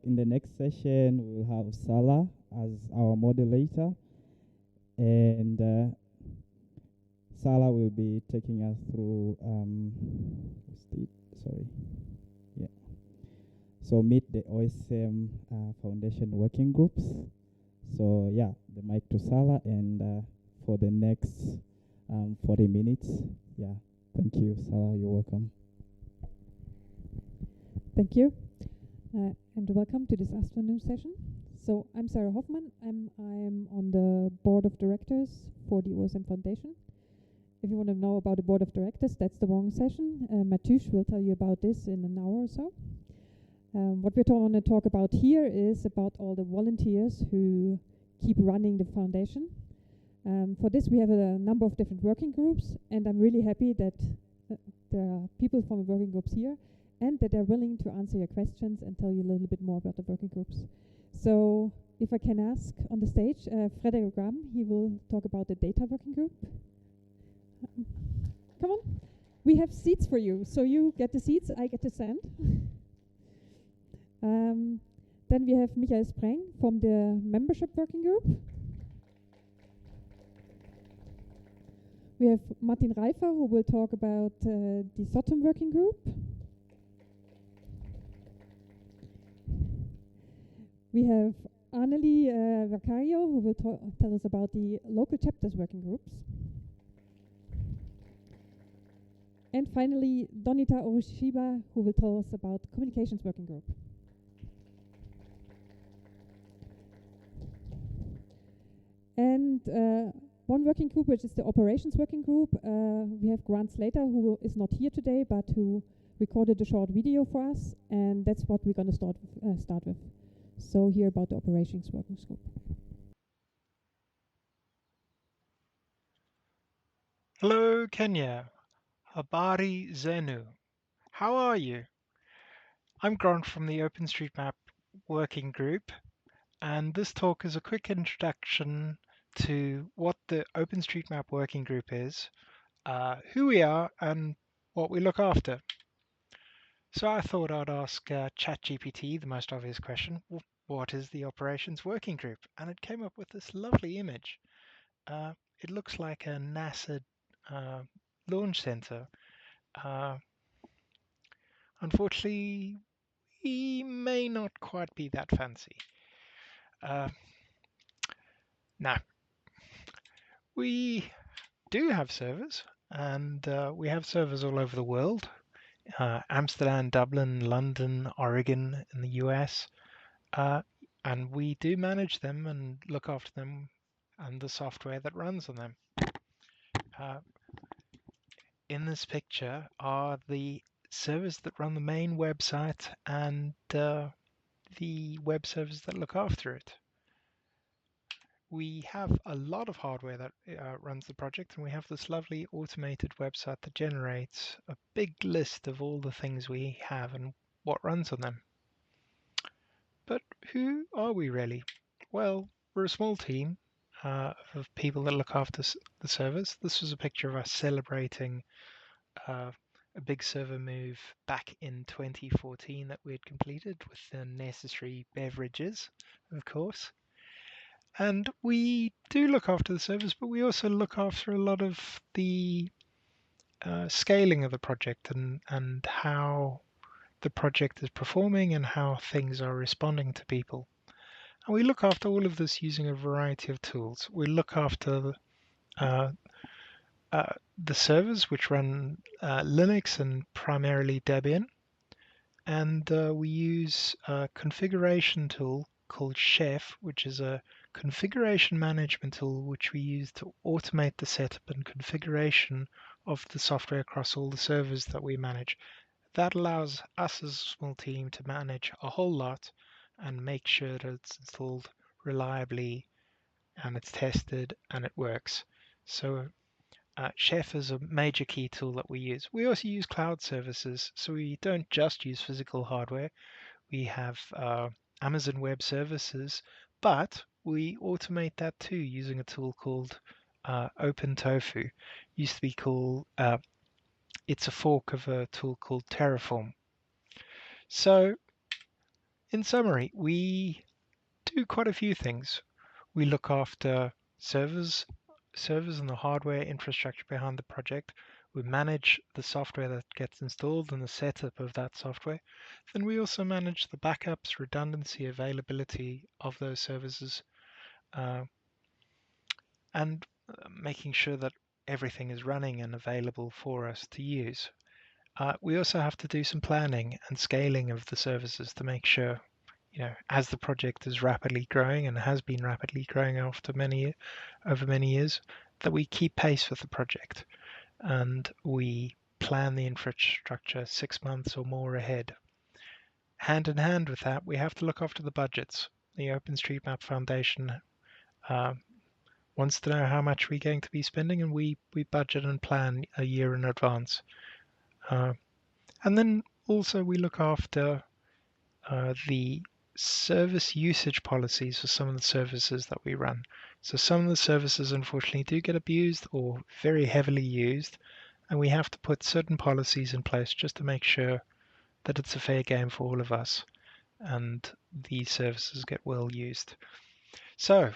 In the next session, we'll have Salah as our moderator, and Salah will be taking us through, meet the OSM Foundation working groups. So yeah, the mic to Salah, and for the next 40 minutes, yeah, thank you, Salah, you're welcome. Thank you, and welcome to this afternoon session. So I'm Sarah Hoffmann. I'm on the board of directors for the OSM Foundation. If you want to know about the board of directors, that's the wrong session. Mathush will tell you about this in an hour or so. What we're going to talk about here is about all the volunteers who keep running the foundation. For this, we have a number of different working groups, and I'm really happy that there are people from the working groups here, and that they're willing to answer your questions and tell you a little bit more about the working groups. So if I can ask on the stage, Frederick Graham, he will talk about the data working group. Come on, we have seats for you. So you get the seats, I get to stand. Then we have Michael Spreng from the membership working group. We have Martin Reifer, who will talk about the SOTM working group. We have Anneli Vacario, who will tell us about the local chapters working groups. And finally, Donita Oroshiba, who will tell us about communications working group. And one working group, which is the operations working group, we have Grant Slater, who is not here today, but who recorded a short video for us, and that's what we're going to start with. So here about the operations working group. Hello, Kenya. Habari Zenu. How are you? I'm Grant from the OpenStreetMap Working Group, and this talk is a quick introduction to what the OpenStreetMap Working Group is, who we are, and what we look after. So I thought I'd ask ChatGPT the most obvious question, what is the Operations Working Group? And it came up with this lovely image. It looks like a NASA launch center. Unfortunately, we may not quite be that fancy. Now, we do have servers, and we have servers all over the world. Amsterdam, Dublin, London, Oregon in the US. And we do manage them and look after them and the software that runs on them. In this picture are the servers that run the main website and the web servers that look after it. We have a lot of hardware that runs the project, and we have this lovely automated website that generates a big list of all the things we have and what runs on them. But who are we really? Well, we're a small team of people that look after the servers. This was a picture of us celebrating a big server move back in 2014 that we had completed with the necessary beverages, of course. And we do look after the servers, but we also look after a lot of the scaling of the project and how the project is performing and how things are responding to people. And we look after all of this using a variety of tools. We look after the servers, which run Linux and primarily Debian. And we use a configuration tool called Chef, which is a configuration management tool which we use to automate the setup and configuration of the software across all the servers that we manage. That allows us as a small team to manage a whole lot and make sure that it's installed reliably and it's tested and it works. So Chef is a major key tool that we use. We also use cloud services, so we don't just use physical hardware. We have Amazon Web Services, but we automate that too using a tool called OpenTofu. Used to be called, it's a fork of a tool called Terraform. So in summary, we do quite a few things. We look after servers and the hardware infrastructure behind the project. We manage the software that gets installed and the setup of that software. Then we also manage the backups, redundancy, availability of those services, uh, and making sure that everything is running and available for us to use. We also have to do some planning and scaling of the services to make sure, as the project is rapidly growing and has been rapidly growing over many years, that we keep pace with the project and we plan the infrastructure 6 months or more ahead. Hand in hand with that, we have to look after the budgets. The OpenStreetMap Foundation wants to know how much we're going to be spending, and we budget and plan a year in advance. And then also we look after the service usage policies for some of the services that we run. So some of the services unfortunately do get abused or very heavily used, and we have to put certain policies in place just to make sure that it's a fair game for all of us and these services get well used. So,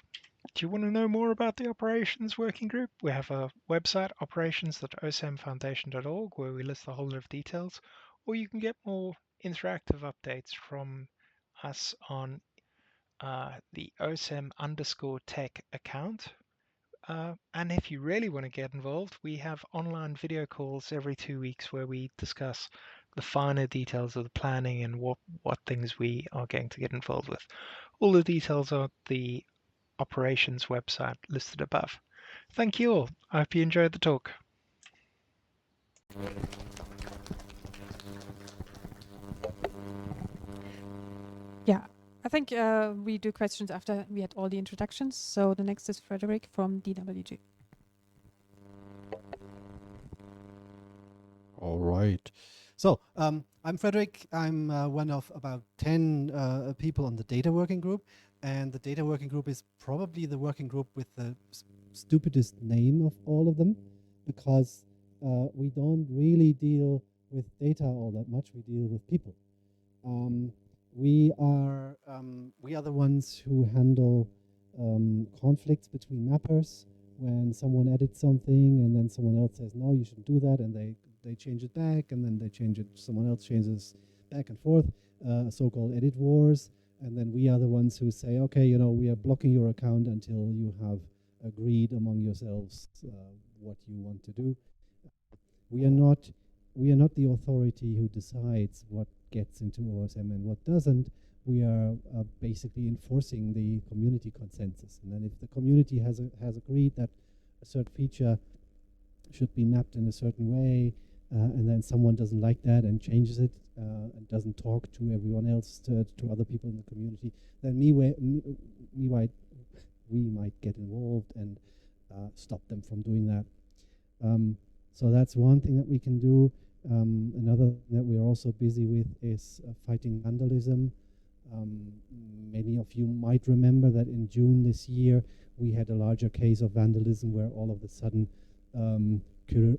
do you want to know more about the Operations Working Group? We have a website, operations.osmfoundation.org, where we list a whole lot of details, or you can get more interactive updates from us on the OSM_tech account. And if you really want to get involved, we have online video calls every 2 weeks where we discuss the finer details of the planning and what things we are going to get involved with. All the details are at the operations website listed above. Thank you all. I hope you enjoyed the talk. Yeah, I think we do questions after we had all the introductions. So the next is Frederick from DWG. All right. So I'm Frederick. I'm one of about 10 people on the data working group. And the data working group is probably the working group with the stupidest name of all of them, because we don't really deal with data all that much. We deal with people. We are the ones who handle conflicts between mappers when someone edits something and then someone else says, no, you shouldn't do that, and they change it back, and then they change it, someone else changes back and forth, so-called edit wars. And then we are the ones who say, okay, we are blocking your account until you have agreed among yourselves what you want to do. We are not the authority who decides what gets into OSM and what doesn't. We are basically enforcing the community consensus. And then if the community has agreed that a certain feature should be mapped in a certain way, and then someone doesn't like that and changes it and doesn't talk to everyone else, to other people in the community, then we might get involved and stop them from doing that. So that's one thing that we can do. Another that we're also busy with is fighting vandalism. Many of you might remember that in June this year we had a larger case of vandalism where all of a sudden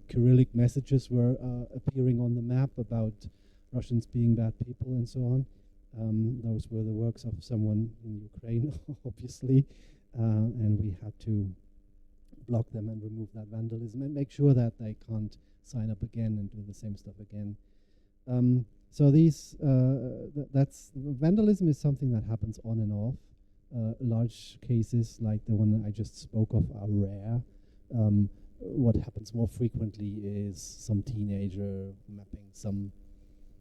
Cyrillic messages were appearing on the map about Russians being bad people and so on. Those were the works of someone in Ukraine, obviously, and we had to block them and remove that vandalism and make sure that they can't sign up again and do the same stuff again. So these, that's vandalism is something that happens on and off. Large cases like the one that I just spoke of are rare. What happens more frequently is some teenager mapping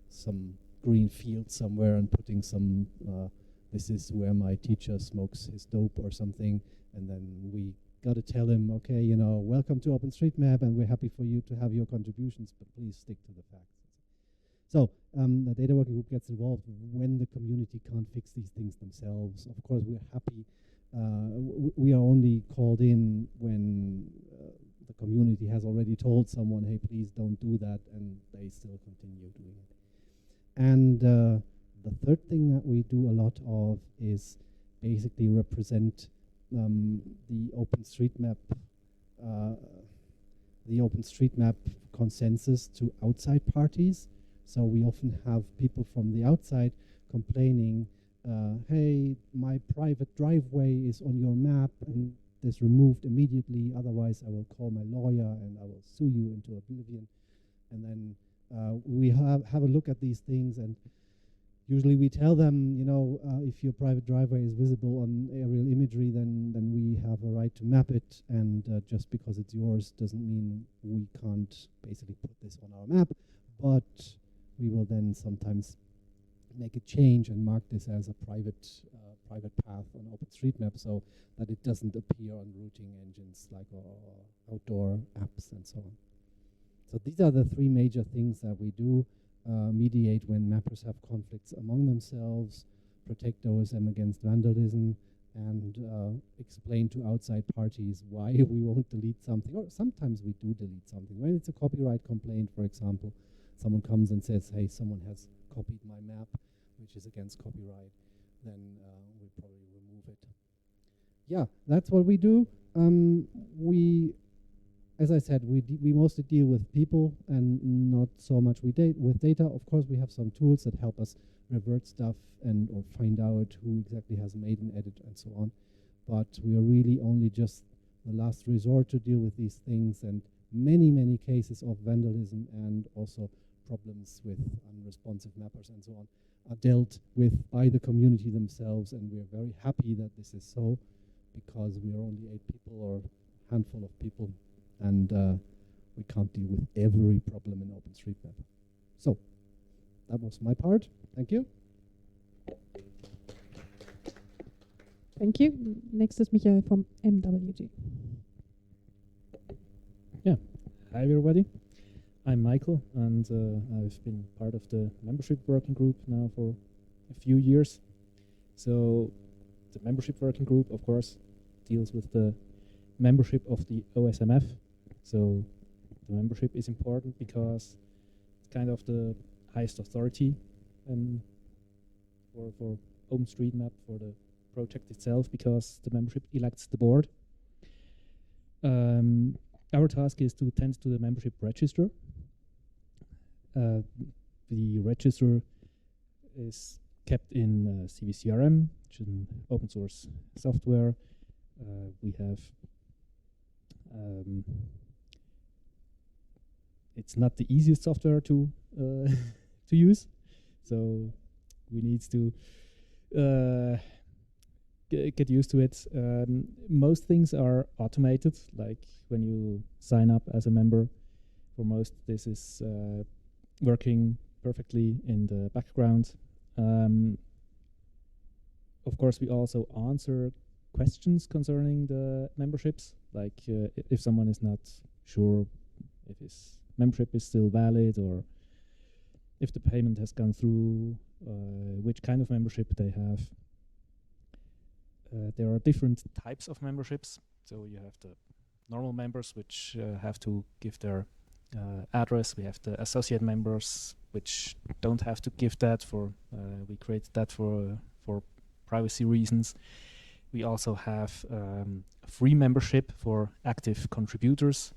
some green field somewhere and putting some, this is where my teacher smokes his dope or something, and then we got to tell him, okay, welcome to OpenStreetMap, and we're happy for you to have your contributions, but please stick to the facts. So the data working group gets involved when the community can't fix these things themselves. Of course, we're happy. We are only called in when the community has already told someone, hey, please don't do that, and they still continue doing it. And the third thing that we do a lot of is basically represent the OpenStreetMap consensus to outside parties. So we often have people from the outside complaining hey, my private driveway is on your map and this removed immediately, otherwise I will call my lawyer and I will sue you into oblivion. And then we have a look at these things, and usually we tell them, you know, if your private driveway is visible on aerial imagery, then we have a right to map it, and just because it's yours doesn't mean we can't basically put this on our map, but we will then sometimes make a change and mark this as a private path on OpenStreetMap so that it doesn't appear on routing engines like outdoor apps and so on. So these are the three major things that we do. Mediate when mappers have conflicts among themselves, protect OSM against vandalism, and explain to outside parties why we won't delete something. Or sometimes we do delete something. When it's a copyright complaint, for example, someone comes and says, hey, someone has copied my map, which is against copyright, then we'll probably remove it. Yeah, that's what we do. As I said, we mostly deal with people and not so much with data. Of course, we have some tools that help us revert stuff or find out who exactly has made an edit and so on. But we are really only just the last resort to deal with these things, and many, many cases of vandalism and also problems with unresponsive mappers and so on are dealt with by the community themselves, and we are very happy that this is so, because we are only 8 people or a handful of people, and we can't deal with every problem in OpenStreetMap. So that was my part. Thank you. Thank you. Next is Michael from MWG. Yeah. Hi, everybody. I'm Michael, and I've been part of the membership working group now for a few years. So the membership working group, of course, deals with the membership of the OSMF. So the membership is important because it's kind of the highest authority for OpenStreetMap, for the project itself, because the membership elects the board. Our task is to tend to the membership register. The register is kept in CVCRM, which is an open source software. We have it's not the easiest software to to use, so we need to get used to it. Most things are automated, like when you sign up as a member. For most, this is working perfectly in the background. Of course, we also answer questions concerning the memberships, like if someone is not sure if his membership is still valid, or if the payment has gone through, which kind of membership they have. There are different types of memberships. So you have the normal members, which have to give their address. We have the associate members, which don't have to give that. We created that for privacy reasons. We also have free membership for active contributors.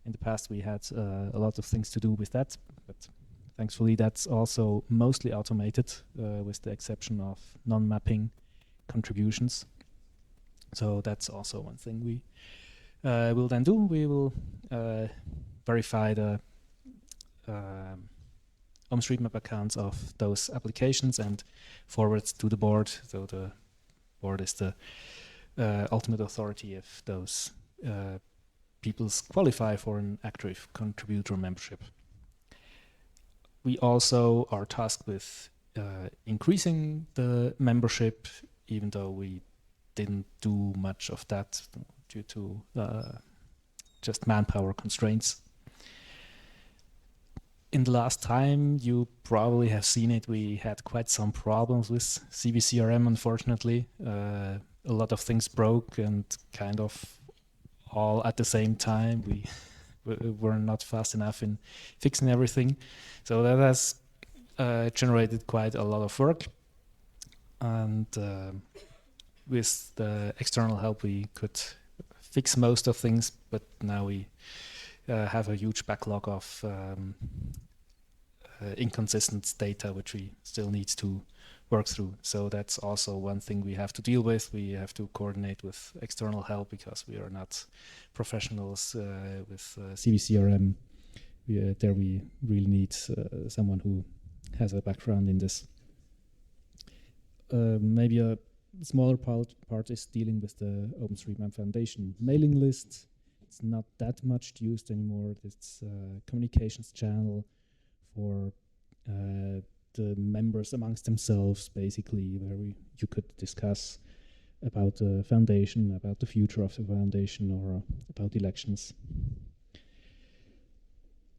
In the past, we had a lot of things to do with that, but thankfully that's also mostly automated, with the exception of non-mapping contributions. So that's also one thing we will then do. We will verify the OpenStreetMap accounts of those applications and forward to the board. So the board is the ultimate authority if those people qualify for an active contributor membership. We also are tasked with increasing the membership, even though we didn't do much of that due to just manpower constraints. In the last time, you probably have seen it, we had quite some problems with CVCRM, unfortunately. A lot of things broke, and kind of all at the same time. We were not fast enough in fixing everything. So that has generated quite a lot of work. And with the external help, we could fix most of things, but now we have a huge backlog of inconsistent data, which we still need to work through. So that's also one thing we have to deal with. We have to coordinate with external help because we are not professionals with CVCRM. There we really need someone who has a background in this. Maybe a smaller part is dealing with the OpenStreetMap Foundation mailing list. It's not that much used anymore. It's a communications channel for the members amongst themselves, basically, where you could discuss about the foundation, about the future of the foundation, or about elections.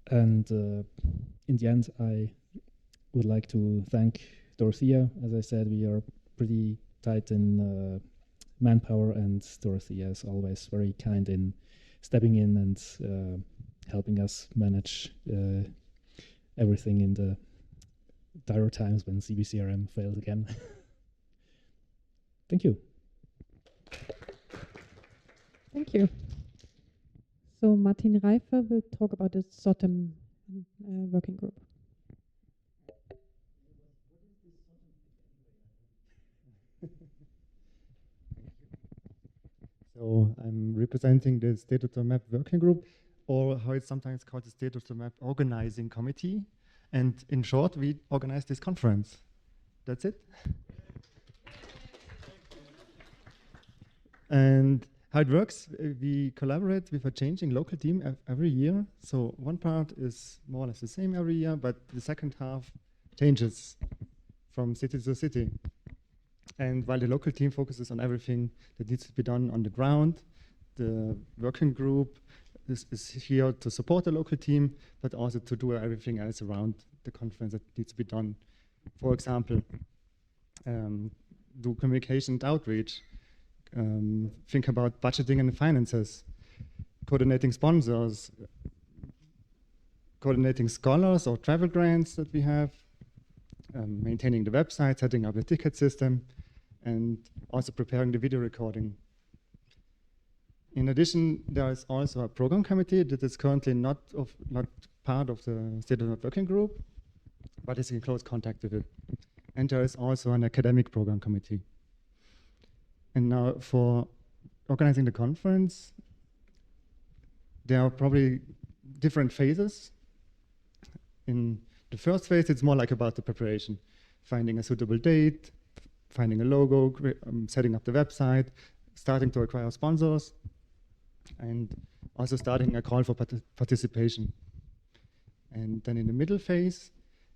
And in the end, I would like to thank Dorothea. As I said, we are pretty tight in manpower, and Dorothea is always very kind in stepping in and helping us manage everything in the dire times when CBCRM fails again. Thank you. Thank you. So Martin Reifer will talk about the SOTM working group. So I'm representing the State of the Map Working Group, or how it's sometimes called the State of the Map Organizing Committee. And in short, we organize this conference. That's it. And how it works, we collaborate with a changing local team every year. So one part is more or less the same every year, but the second half changes from city to city. And while the local team focuses on everything that needs to be done on the ground, the working group is here to support the local team, but also to do everything else around the conference that needs to be done. For example, do communication and outreach, think about budgeting and finances, coordinating sponsors, coordinating scholars or travel grants that we have, maintaining the website, setting up the ticket system, and also preparing the video recording. In addition, there is also a program committee that is currently not part of the State of the Working Group, but is in close contact with it. And there is also an academic program committee. And now for organizing the conference, there are probably different phases. In the first phase, it's more like about the preparation, finding a suitable date, finding a logo, setting up the website, starting to acquire sponsors, and also starting a call for participation. And then in the middle phase,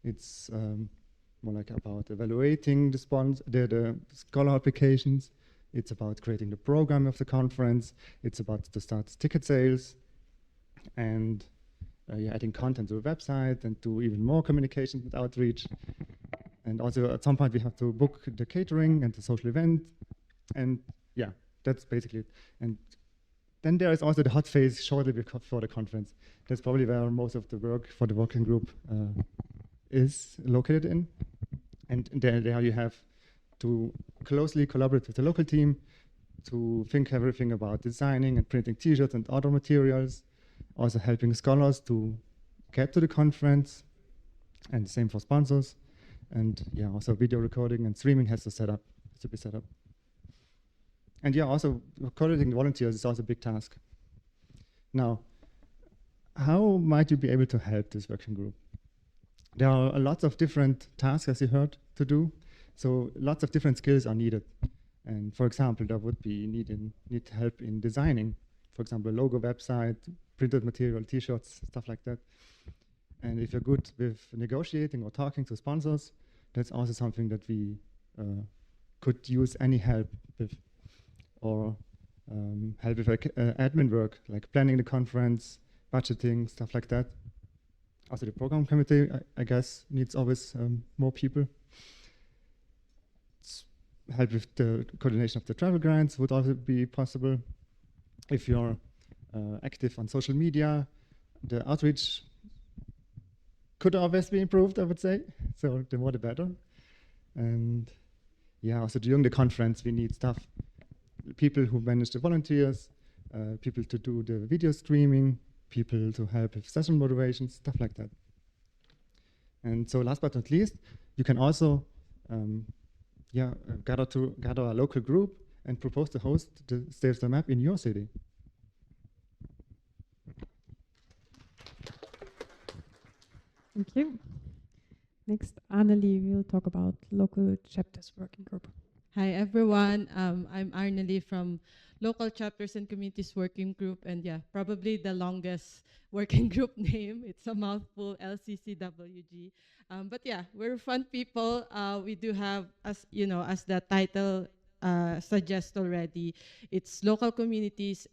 it's more like about evaluating the scholar applications. It's about creating the program of the conference. It's about to start ticket sales, and adding content to the website and do even more communication with outreach. And also at some point we have to book the catering and the social event. And yeah, that's basically it. And then there is also the hot phase shortly before the conference. That's probably where most of the work for the working group is located in. And there you have to closely collaborate with the local team to think everything about designing and printing t-shirts and other materials, also helping scholars to get to the conference, and the same for sponsors. And yeah, also video recording and streaming has to be set up. And yeah, also coordinating volunteers is also a big task. Now, how might you be able to help this working group? There are lots of different tasks, as you heard, to do. So lots of different skills are needed. And for example, there would be need help in designing, for example, a logo website, printed material, t-shirts, stuff like that. And if you're good with negotiating or talking to sponsors, that's also something that we could use any help with. Or help with admin work, like planning the conference, budgeting, stuff like that. Also the program committee, I guess, needs always more people. Help with the coordination of the travel grants would also be possible. If you're active on social media, the outreach could always be improved, I would say. So the more the better. And yeah, also during the conference, we need stuff. People who manage the volunteers, people to do the video streaming, people to help with session moderation, stuff like that. And so last but not least, you can also gather a local group and propose the host to save the map in your city. Thank you. Next, Annelie will talk about local chapters working group. Hi everyone, I'm Arneli from Local Chapters and Communities Working Group, and yeah, probably the longest working group name. It's a mouthful, LCCWG. But yeah, we're fun people. We do have, as you know, as the title suggests already, it's local communities,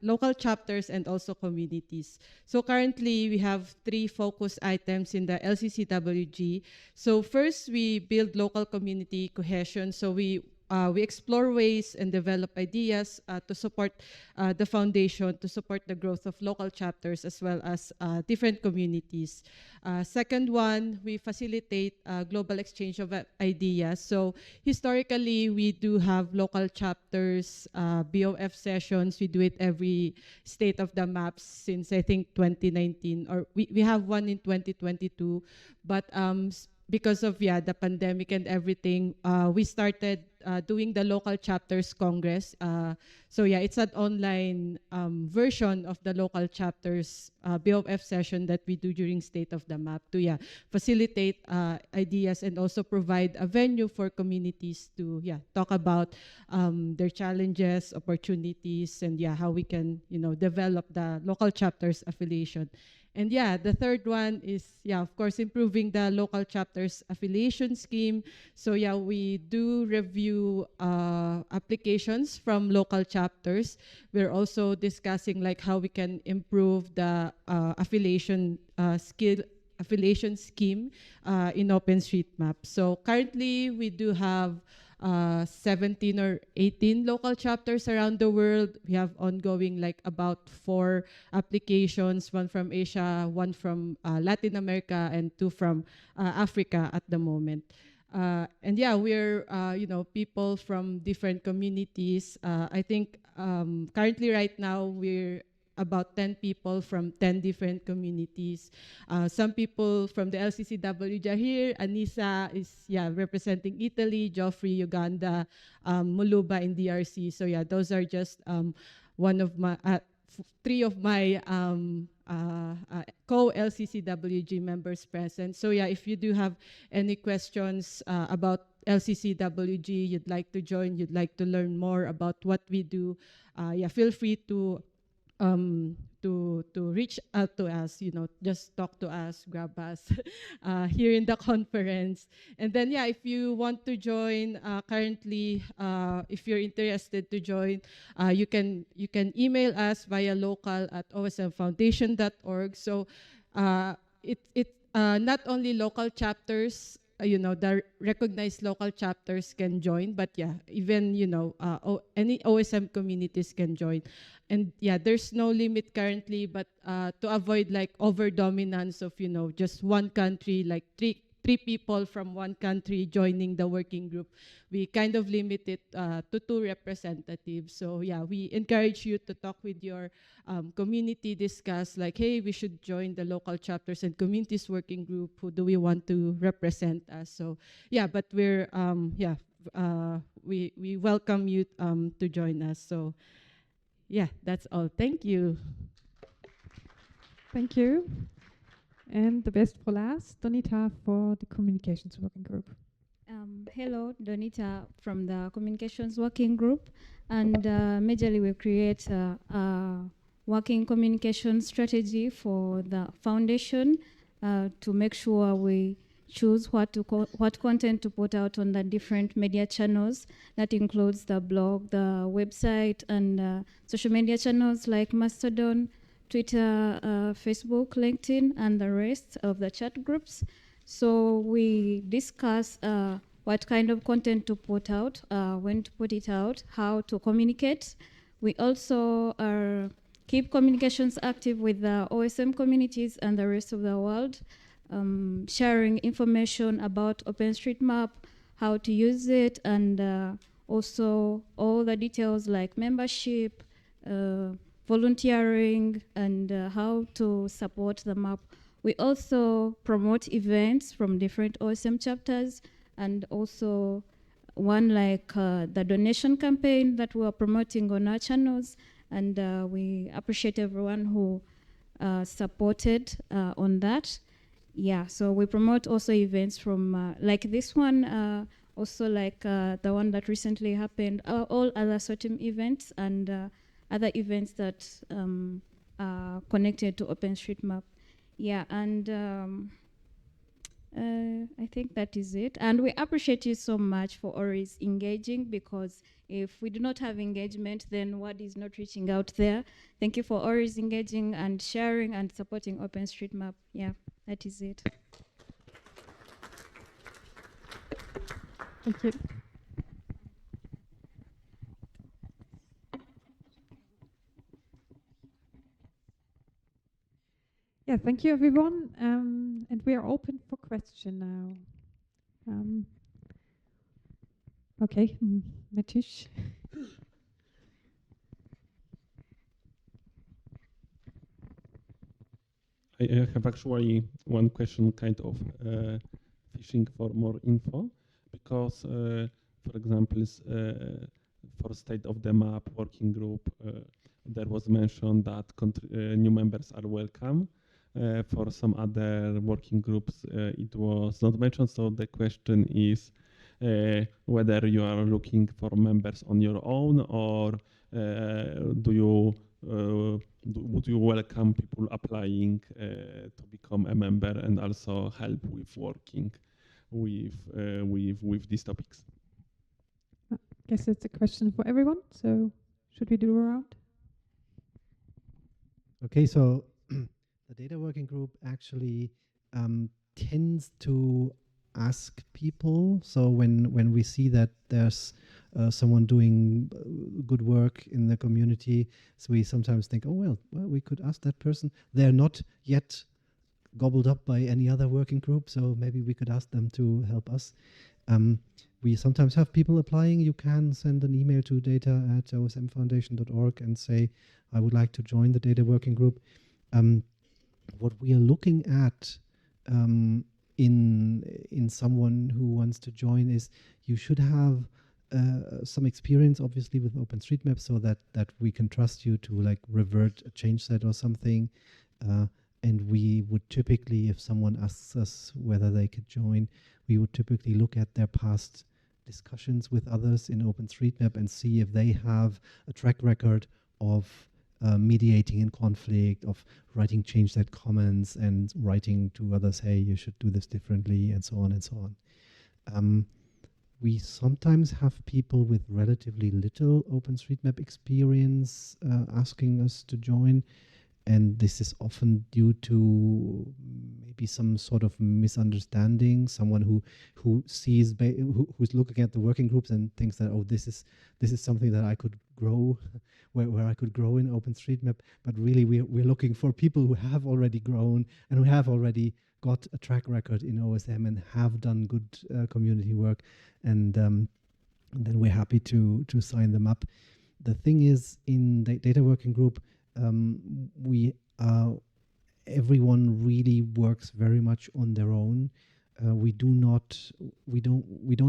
local chapters, and also communities. So currently, we have 3 focus items in the LCCWG. So first, we build local community cohesion. So we explore ways and develop ideas to support the foundation, to support the growth of local chapters as well as different communities. Second one, we facilitate global exchange of ideas. So historically, we do have local chapters, BOF sessions. We do it every state of the maps since I think 2019, or we have one in 2022. But because of the pandemic and everything, we started doing the local chapters congress. So yeah, it's an online version of the local chapters BOF session that we do during State of the Map to facilitate ideas and also provide a venue for communities to talk about their challenges, opportunities, and how we can develop the local chapters affiliation. And the third one is, of course, improving the local chapters affiliation scheme. So we do review applications from local chapters. We're also discussing like how we can improve the affiliation scheme in OpenStreetMap. So currently we do have 17 or 18 local chapters around the world. We have ongoing like about 4 applications, one from Asia, one from Latin America, and 2 from Africa at the moment. And we're people from different communities. I think currently right now we're about 10 people from 10 different communities. Some people from the LCCW are here. Anissa is representing Italy, Joffrey, Uganda, Muluba in DRC. So those are just one of my 3 of my co-LCCWG members present. So if you do have any questions about LCCWG, you'd like to join, you'd like to learn more about what we do, feel free to reach out to us, just talk to us, grab us here in the conference. And then, if you want to join, currently, if you're interested to join, you can email us via local@osmfoundation.org. So it not only local chapters, the recognized local chapters can join, but even any OSM communities can join. And there's no limit currently, but to avoid like over dominance of just one country, like three people from one country joining the working group, we kind of limit it to 2 representatives. So we encourage you to talk with your community, discuss like, hey, we should join the local chapters and communities working group. Who do we want to represent us? So but we're we welcome you to join us. So that's all. Thank you. Thank you. And the best for last, Donita for the Communications Working Group. Hello, Donita from the Communications Working Group. And majorly we create a working communication strategy for the foundation to make sure we choose what content to put out on the different media channels. That includes the blog, the website, and social media channels like Mastodon, Twitter, Facebook, LinkedIn, and the rest of the chat groups. So we discuss what kind of content to put out, when to put it out, how to communicate. We also keep communications active with the OSM communities and the rest of the world, sharing information about OpenStreetMap, how to use it, and also all the details like membership, volunteering, and how to support the map. We also promote events from different OSM chapters and also one like the donation campaign that we are promoting on our channels, and we appreciate everyone who supported on that. Yeah, so we promote also events from like this one, also like the one that recently happened, all other certain events and other events that are connected to OpenStreetMap. Yeah, and I think that is it. And we appreciate you so much for always engaging, because if we do not have engagement, then word is not reaching out there. Thank you for always engaging and sharing and supporting OpenStreetMap. Yeah, that is it. Thank you. Yeah, thank you everyone. And we are open for question now. Okay, Matish. I have actually one question, kind of fishing for more info, because, for example, for State of the Map working group, there was mentioned that new members are welcome. For some other working groups, it was not mentioned. So the question is whether you are looking for members on your own, or do you would you welcome people applying to become a member and also help with working with these topics? I guess it's a question for everyone. So should we do a round? Okay, so the data working group actually tends to ask people. So when we see that there's someone doing good work in the community, so we sometimes think, oh, well, we could ask that person. They're not yet gobbled up by any other working group, so maybe we could ask them to help us. We sometimes have people applying. You can send an email to data@osmfoundation.org and say, I would like to join the data working group. What we are looking at in someone who wants to join is you should have some experience, obviously, with OpenStreetMap, so that we can trust you to like revert a change set or something. And we would typically, if someone asks us whether they could join, we would typically look at their past discussions with others in OpenStreetMap and see if they have a track record of mediating in conflict, of writing change set comments and writing to others, hey, you should do this differently, and so on and so on. We sometimes have people with relatively little OpenStreetMap experience asking us to join. And this is often due to maybe some sort of misunderstanding. Someone who sees who's looking at the working groups and thinks that, oh, this is something that I could grow, where I could grow in OpenStreetMap. But really, we're looking for people who have already grown and who have already got a track record in OSM and have done good community work, and then we're happy to sign them up. The thing is, in the data working group, everyone really works very much on their own. We don't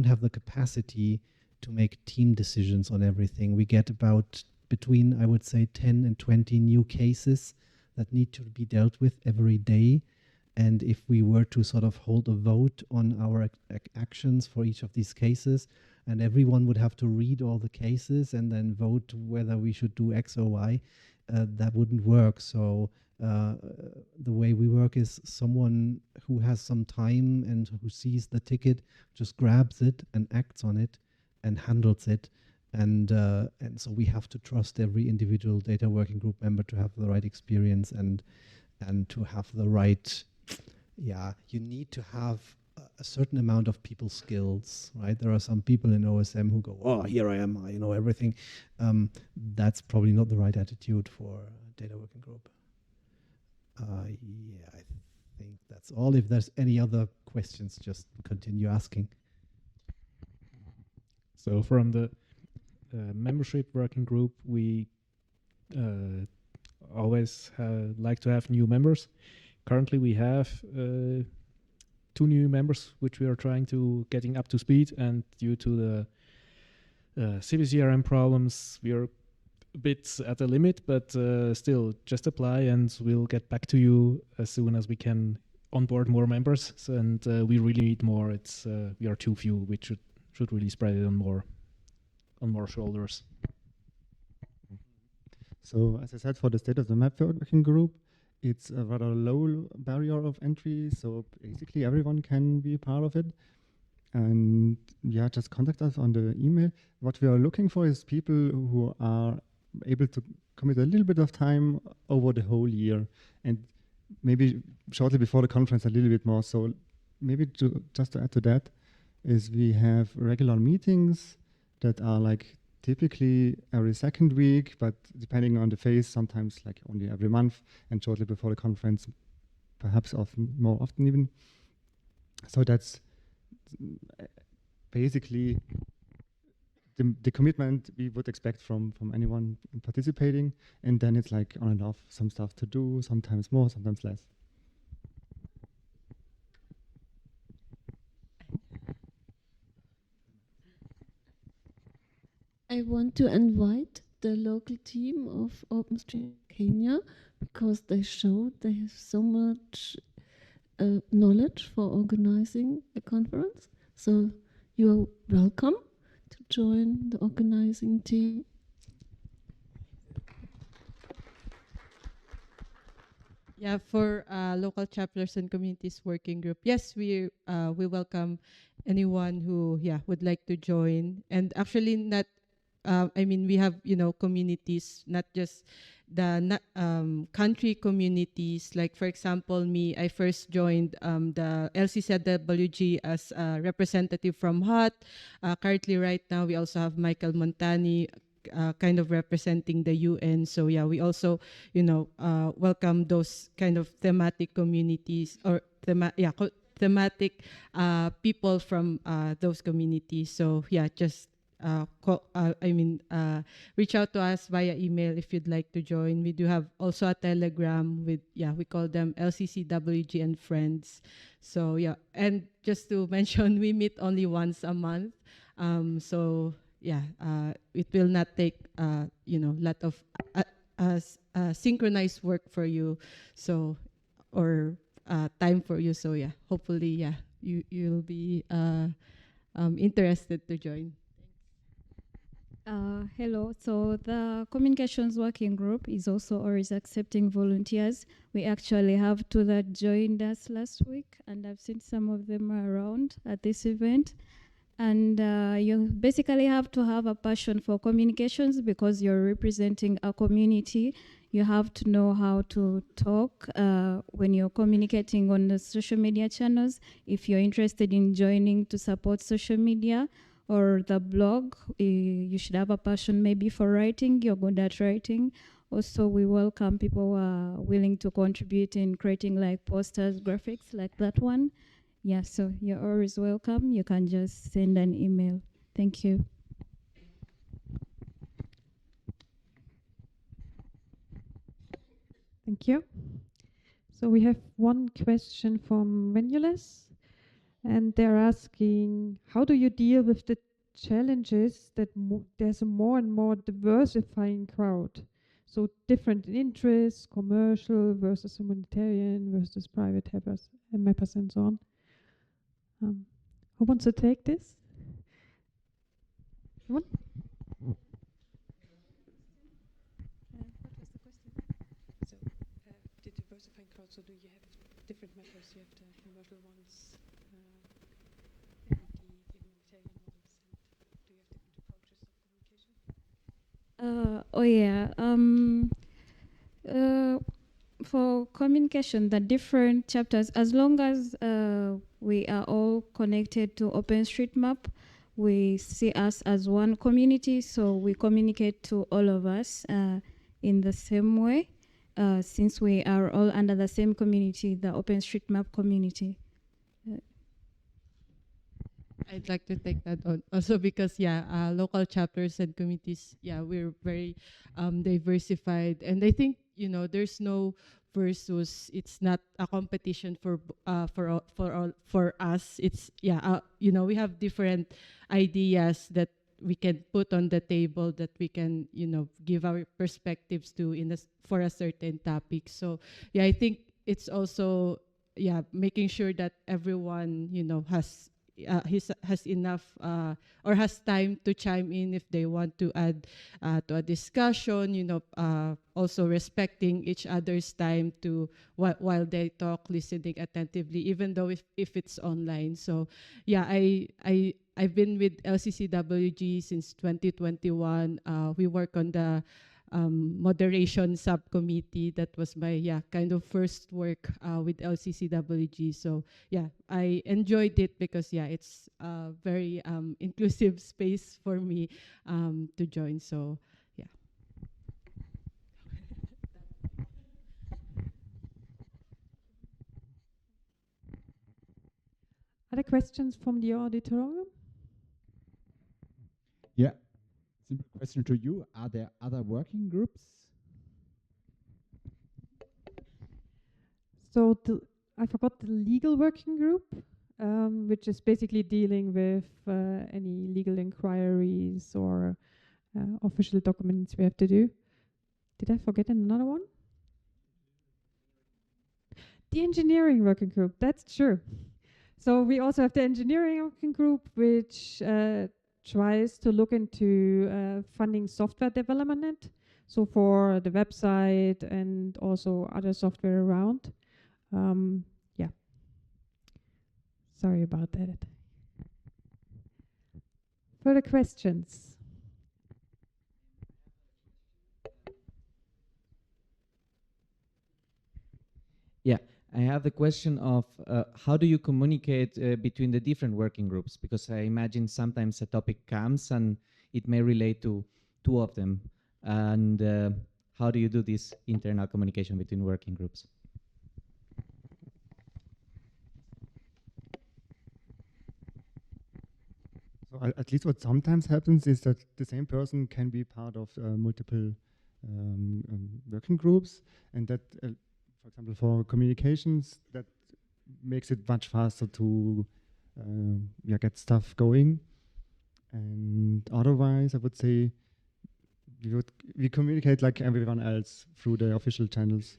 have the capacity to make team decisions on everything. We get about between, I would say, 10 and 20 new cases that need to be dealt with every day. And if we were to sort of hold a vote on our actions for each of these cases, and everyone would have to read all the cases and then vote whether we should do X or Y, that wouldn't work. So the way we work is someone who has some time and who sees the ticket just grabs it and acts on it and handles it. And so we have to trust every individual data working group member to have the right experience and to have the right, you need to have a certain amount of people skills, right? There are some people in OSM who go, oh, here I am, I know everything. That's probably not the right attitude for a data working group. I think that's all. If there's any other questions, just continue asking. So from the membership working group, we always like to have new members. Currently, we have 2 new members, which we are trying to getting up to speed, and due to the CVCRM problems, we are a bit at the limit, but still, just apply and we'll get back to you as soon as we can onboard more members. And we really need more. It's we are too few. We should really spread it on more shoulders. So, as I said, for the State of the Map working group, it's a rather low barrier of entry. So basically, everyone can be part of it. And yeah, just contact us on the email. What we are looking for is people who are able to commit a little bit of time over the whole year, and maybe shortly before the conference a little bit more. So maybe just to add to that is we have regular meetings that are like typically every second week, but depending on the phase, sometimes like only every month, and shortly before the conference, perhaps more often even. So that's basically the commitment we would expect from anyone participating, and then it's like on and off, some stuff to do, sometimes more, sometimes less. I want to invite the local team of OpenStream Kenya because they showed they have so much knowledge for organizing the conference. So you are welcome to join the organizing team. Yeah, for local chapters and communities working group, yes, we welcome anyone who would like to join. And actually, not I mean, we have communities, not just the country communities. Like for example, me, I first joined the LCCWG as a representative from HOT. Currently, right now, we also have Michael Montani, kind of representing the UN. So yeah, we also welcome those kind of thematic communities or thematic people from those communities. So yeah, just reach out to us via email if you'd like to join. We do have also a Telegram with we call them LCCWG and Friends. So yeah, and just to mention, we meet only once a month. So yeah, it will not take lot of synchronized work for you, so or time for you. So yeah, hopefully you'll be interested to join. Hello. So the communications working group is also always accepting volunteers. We actually have two that joined us last week, and I've seen some of them around at this event. And you basically have to have a passion for communications because you're representing a community. You have to know how to talk when you're communicating on the social media channels. If you're interested in joining to support social media or the blog, you should have a passion maybe for writing. You're good at writing. Also, we welcome people who are willing to contribute in creating like posters, graphics like that one. Yeah, so you're always welcome. You can just send an email. Thank you. Thank you. So we have one question from Venulus, and they're asking, how do you deal with the challenges that there's a more and more diversifying crowd? So different interests, commercial versus humanitarian versus private mappers and so on. Who wants to take this? What was the question? So, the diversifying crowd, so do you have different mappers? You have the commercial ones, and the humanitarian ones, and do you have different approaches of communication? For communication, the different chapters, as long as we are all connected to OpenStreetMap, we see us as one community, so we communicate to all of us in the same way, since we are all under the same community, the OpenStreetMap community. I'd like to take that on also because local chapters and communities, we're very diversified, and I think there's no versus. It's not a competition for us. It's we have different ideas that we can put on the table, that we can give our perspectives to for a certain topic. So I think it's also making sure that everyone has enough or has time to chime in if they want to add to a discussion, also respecting each other's time to while they talk, listening attentively, even though if it's online. So I've been with LCCWG since 2021. We work on the moderation subcommittee. That was my kind of first work with LCCWG. So I enjoyed it because it's a very inclusive space for me to join. So Other questions from the auditorium? Yeah, simple question to you. Are there other working groups? So I forgot the legal working group, which is basically dealing with any legal inquiries or official documents we have to do. Did I forget another one? The engineering working group, that's true. So we also have the engineering working group, which tries to look into funding software development. So for the website and also other software around. Sorry about that. Further questions? Yeah, I have the question of how do you communicate between the different working groups? Because I imagine sometimes a topic comes and it may relate to two of them. And how do you do this internal communication between working groups? So at least what sometimes happens is that the same person can be part of multiple working groups, and that, for example, for communications, that makes it much faster to get stuff going. And otherwise, I would say we communicate like everyone else through the official channels.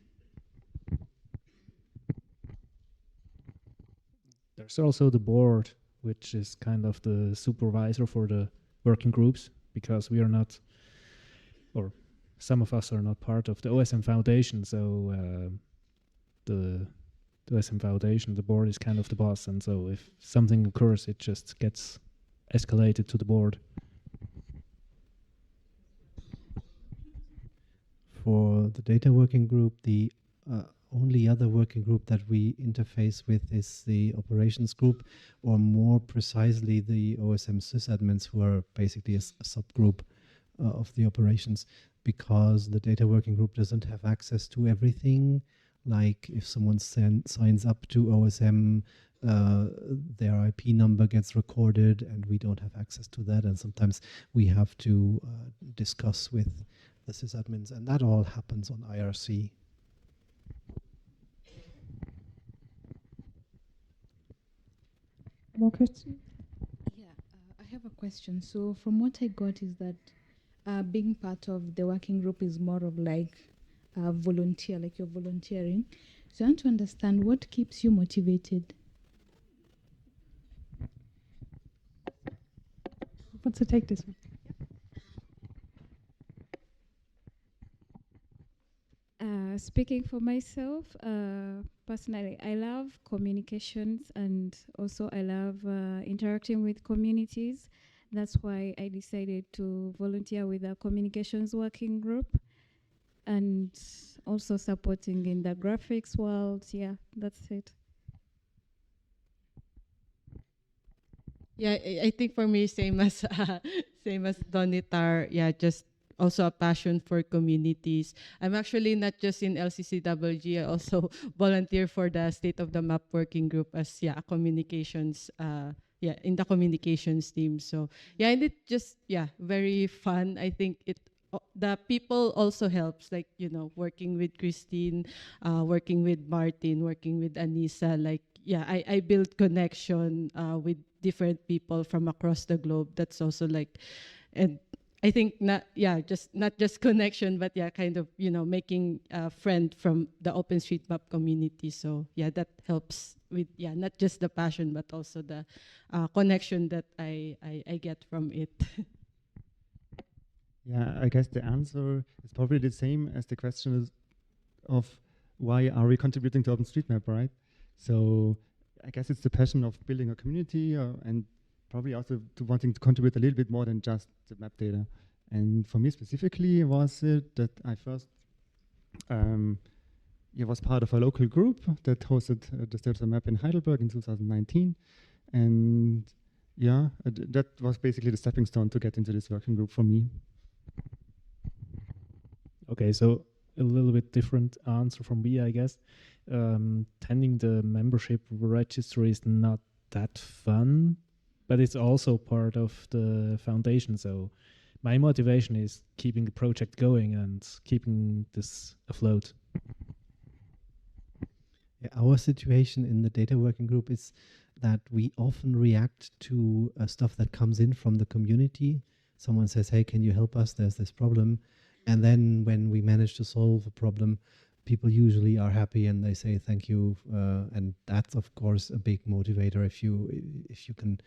There's also the board, which is kind of the supervisor for the working groups, because we are not, or some of us are not part of the OSM Foundation. So the OSM Foundation, the board is kind of the boss. And so if something occurs, it just gets escalated to the board. For the data working group, the only other working group that we interface with is the operations group, or more precisely the OSM sysadmins, who are basically a subgroup of the operations, because the data working group doesn't have access to everything. Like if someone signs up to OSM, their IP number gets recorded and we don't have access to that, and sometimes we have to discuss with the sysadmins, and that all happens on IRC. More questions? Yeah, I have a question. So from what I got is that being part of the working group is more of like volunteer, like you're volunteering. So I want to understand what keeps you motivated. Who wants to take this one? Speaking for myself, personally, I love communications, and also I love interacting with communities. That's why I decided to volunteer with a communications working group, and also supporting in the graphics world. Yeah, that's it. Yeah, I think for me, same as Donitar. Yeah, just also a passion for communities. I'm actually not just in LCCWG. I also volunteer for the State of the Map working group as a communications. In the communications team. So and it just very fun. I think it the people also helps, like, you know, working with Christine, working with Martin, working with Anissa, like, yeah, I build connection with different people from across the globe. That's also like, and I think not just connection, but yeah, kind of, you know, making a friend from the OpenStreetMap community. So yeah, that helps with, yeah, not just the passion, but also the connection that I get from it. Yeah, I guess the answer is probably the same as the question is of why are we contributing to OpenStreetMap, right? So I guess it's the passion of building a community and probably also to wanting to contribute a little bit more than just the map data. And for me specifically was it that I first was part of a local group that hosted the State of the Map in Heidelberg in 2019. And yeah, that was basically the stepping stone to get into this working group for me. Okay, so a little bit different answer from me, I guess. Tending the membership registry is not that fun, but it's also part of the foundation. So my motivation is keeping the project going and keeping this afloat. Yeah, our situation in the data working group is that we often react to stuff that comes in from the community. Someone says, hey, can you help us? There's this problem. And then when we manage to solve a problem, people usually are happy and they say thank you. And that's, of course, a big motivator if you can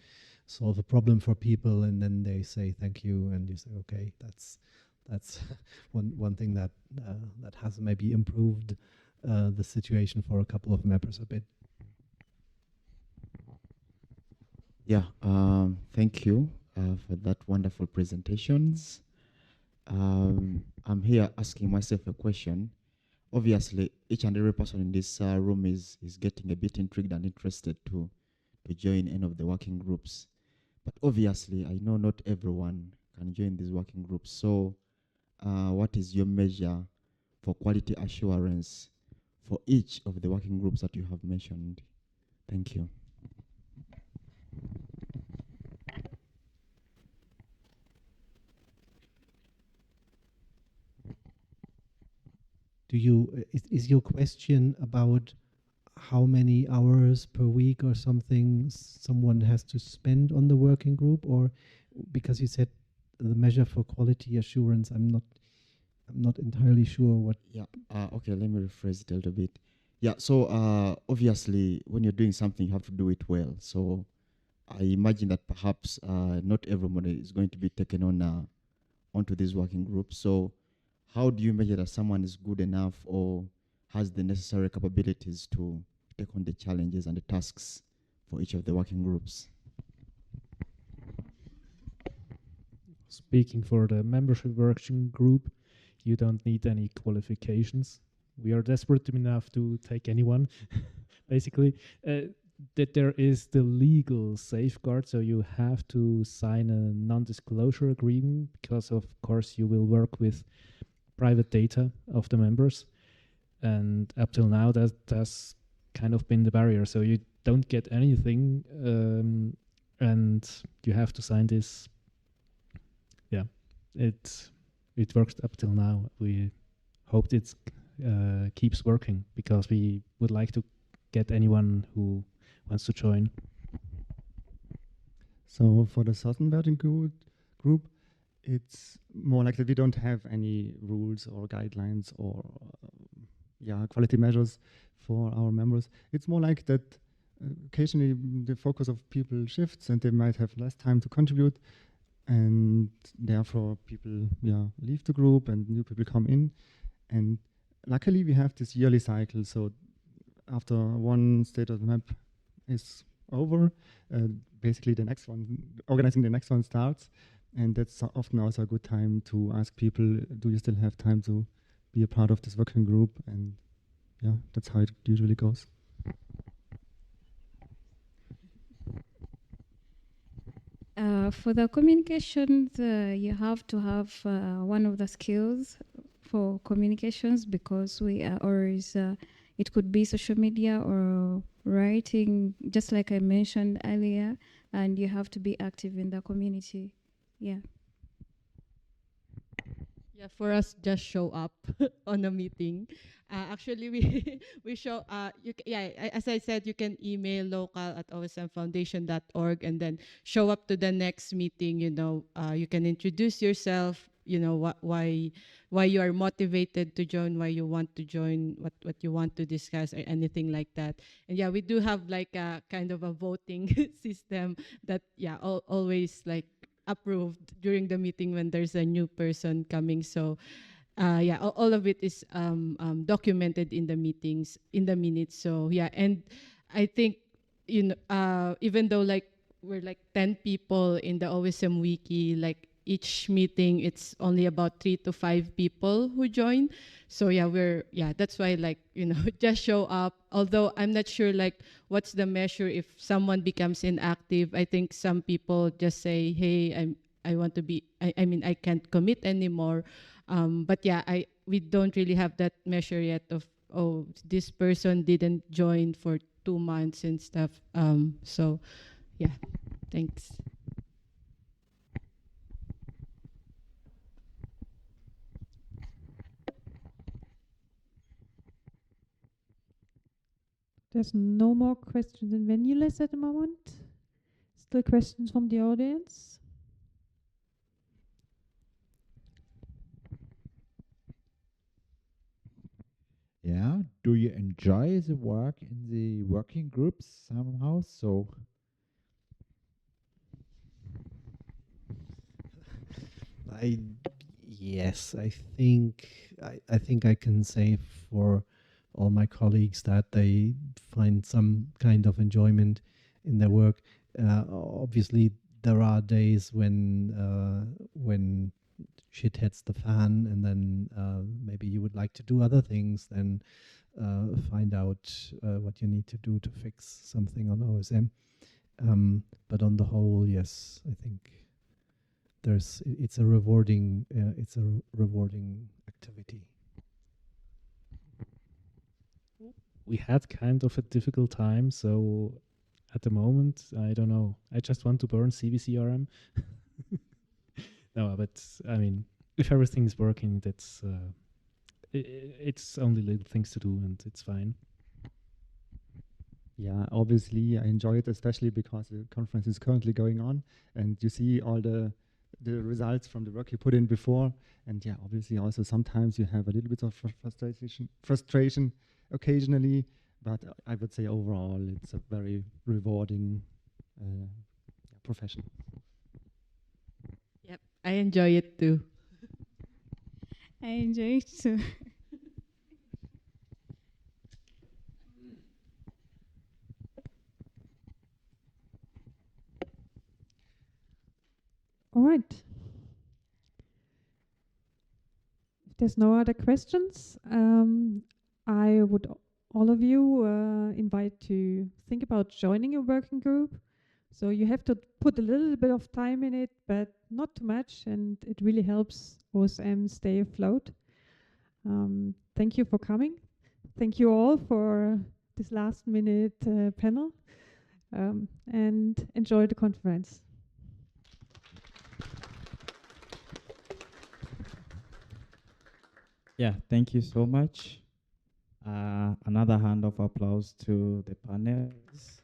solve a problem for people and then they say thank you and you say, okay, that's one thing that has maybe improved the situation for a couple of members a bit. Yeah, thank you for that wonderful presentations. I'm here asking myself a question. Obviously, each and every person in this room is getting a bit intrigued and interested to join any of the working groups. But obviously, I know not everyone can join these working groups. So what is your measure for quality assurance for each of the working groups that you have mentioned? Thank you. Do you is your question about how many hours per week or something someone has to spend on the working group, or because you said the measure for quality assurance? I'm not entirely sure what. Yeah. Okay. Let me rephrase it a little bit. Yeah. So obviously, when you're doing something, you have to do it well. So I imagine that perhaps not everyone is going to be taken on onto this working group. So how do you measure that someone is good enough or has the necessary capabilities to take on the challenges and the tasks for each of the working groups? Speaking for the membership working group, you don't need any qualifications. We are desperate enough to take anyone, basically. That there is the legal safeguard, so you have to sign a non-disclosure agreement because, of course, you will work with private data of the members, and up till now that's kind of been the barrier. So you don't get anything, and you have to sign this. Yeah, it works up till now. We hoped it keeps working because we would like to get anyone who wants to join. So for the Southern Working Group, it's more like that we don't have any rules or guidelines or quality measures for our members. It's more like that occasionally the focus of people shifts and they might have less time to contribute, and therefore people leave the group and new people come in. And luckily we have this yearly cycle, so after one state of the map is over, basically the next one, organizing the next one starts. And that's often also a good time to ask people, do you still have time to be a part of this working group? And yeah, that's how it usually goes. For the communications, you have to have one of the skills for communications because we are always, it could be social media or writing, just like I mentioned earlier, and you have to be active in the community. Yeah. Yeah, for us, just show up on a meeting. Actually, we we show. As I said, you can email local@osmfoundation.org and then show up to the next meeting. You can introduce yourself. Why you are motivated to join, why you want to join, what you want to discuss, or anything like that. And yeah, we do have like a kind of a voting system that always like approved during the meeting when there's a new person coming. So all of it is documented in the meetings, in the minutes. So yeah, and I think even though like we're like 10 people in the OSM wiki, like each meeting it's only about 3 to 5 people who join. So that's why like just show up. Although I'm not sure like what's the measure if someone becomes inactive. I think some people just say, hey, I want to be, I mean I can't commit anymore. But we don't really have that measure yet of, oh, this person didn't join for 2 months and stuff. So yeah, thanks. There's no more questions in venue list at the moment. Still questions from the audience? Yeah. Do you enjoy the work in the working groups somehow? So Yes, I think I can say for all my colleagues that they find some kind of enjoyment in their work. Obviously, there are days when shit hits the fan, and then maybe you would like to do other things than find out what you need to do to fix something on OSM. But on the whole, yes, I think it's a rewarding activity. We had kind of a difficult time, so at the moment, I don't know. I just want to burn CVCRM. No, but I mean, if everything's working, that's it's only little things to do, and it's fine. Yeah, obviously I enjoy it, especially because the conference is currently going on, and you see all the results from the work you put in before. And yeah, obviously also sometimes you have a little bit of frustration occasionally, but I would say overall it's a very rewarding profession. Yep, I enjoy it too. I enjoy it too. All right. If there's no other questions, I would all of you invite to think about joining a working group. So you have to put a little bit of time in it, but not too much, and it really helps OSM stay afloat. Thank you for coming. Thank you all for this last minute panel, and enjoy the conference. Yeah, thank you so much. Another hand of applause to the panelists.